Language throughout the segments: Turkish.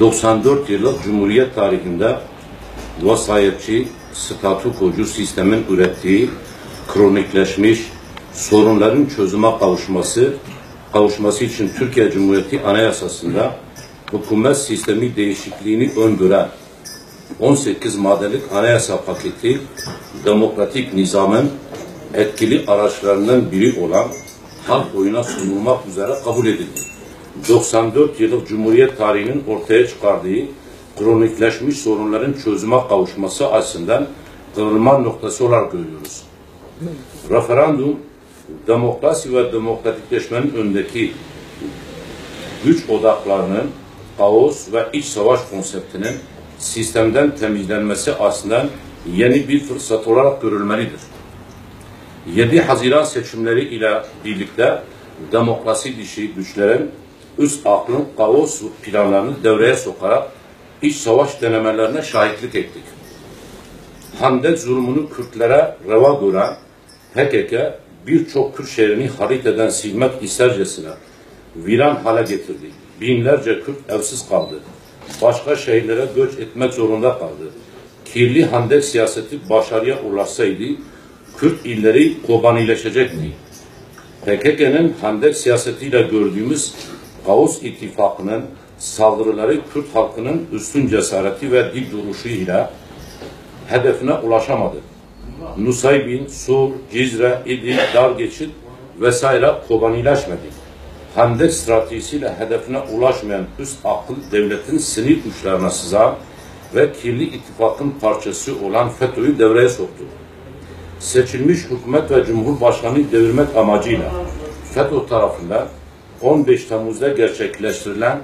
...94 yıllık Cumhuriyet tarihinde vasayetçi, statükocu sistemin ürettiği kronikleşmiş sorunların çözüme kavuşması için Türkiye Cumhuriyeti Anayasası'nda hükümet sistemi değişikliğini öngören 18 maddelik anayasa paketi demokratik nizamın etkili araçlarından biri olan halk oyuna sunulmak üzere kabul edildi. 94 yıllık Cumhuriyet tarihinin ortaya çıkardığı kronikleşmiş sorunların çözüme kavuşması açısından kırılma noktası olarak görüyoruz. Referandum, demokrasi ve demokratikleşmenin önündeki güç odaklarının kaos ve iç savaş konseptinin sistemden temizlenmesi açısından yeni bir fırsat olarak görülmelidir. 7 Haziran seçimleri ile birlikte demokrasi dışı güçlerin üst aklın kaos planlarını devreye sokarak iç savaş denemelerine şahitlik ettik. Hendek zulmünü Kürtlere reva gören PKK birçok Kürt şehrini haritadan silmek istercesine viran hale getirdi. Binlerce Kürt evsiz kaldı. Başka şehirlere göç etmek zorunda kaldı. Kirli hendek siyaseti başarıya ulaşsaydı Kürt illeri kobanileşecekti. PKK'nın hendek siyasetiyle gördüğümüz kaos ittifakının saldırıları Kürt halkının üstün cesareti ve dik duruşuyla hedefine ulaşamadı. Nusaybin, Sur, Cizre, İdil, Dargeçit vesaire kobanileşmedi. Hendek stratejisiyle hedefine ulaşmayan üst akıl devletin sinir uçlarına sızan ve kirli ittifakın parçası olan FETÖ'yü devreye soktu. Seçilmiş hükümet ve Cumhurbaşkanı'nı devirmek amacıyla FETÖ tarafından 15 Temmuz'da gerçekleştirilen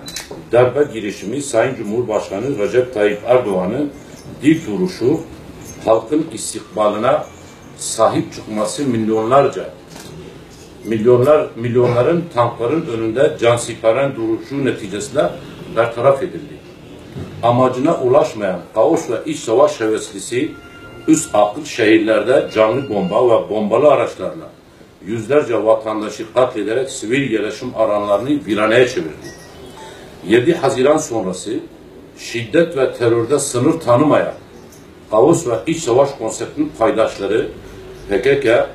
darbe girişimi Sayın Cumhurbaşkanı Recep Tayyip Erdoğan'ın dik duruşu, halkın istikbalına sahip çıkması milyonların tankların önünde cansiparen duruşu neticesinde bertaraf edildi. Amacına ulaşmayan kaos ve iç savaş heveslisi üst akıl şehirlerde canlı bomba ve bombalı araçlarla yüzlerce vatandaşı katlederek sivil yerleşim alanlarını viraneye çevirdi. 7 Haziran sonrası şiddet ve terörde sınır tanımayan kaos ve iç savaş konseptinin paydaşları PKK,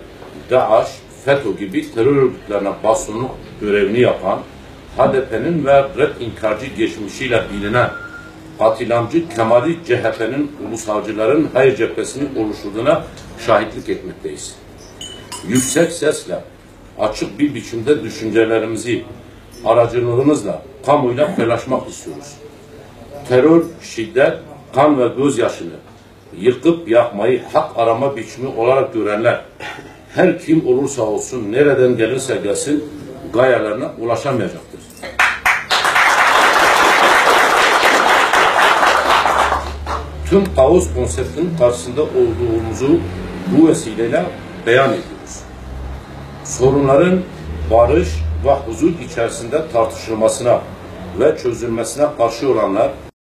DAEŞ, FETÖ gibi terör örgütlerine basınlık görevini yapan HDP'nin ve red inkarcı geçmişiyle bilinen Atilamcı Kemali CHP'nin ulusalcıların hayır cephesini oluşturduğuna şahitlik etmekteyiz. Yüksek sesle, açık bir biçimde düşüncelerimizi aracılığımızla kamuyla paylaşmak istiyoruz. Terör, şiddet, kan ve gözyaşını yıkıp yakmayı hak arama biçimi olarak görenler, her kim olursa olsun, nereden gelirse gelsin, gayelerine ulaşamayacaktır. Tüm kaos konseptinin karşısında olduğumuzu bu vesileyle beyan ediyoruz. Sorunların barış ve huzur içerisinde tartışılmasına ve çözülmesine karşı olanlar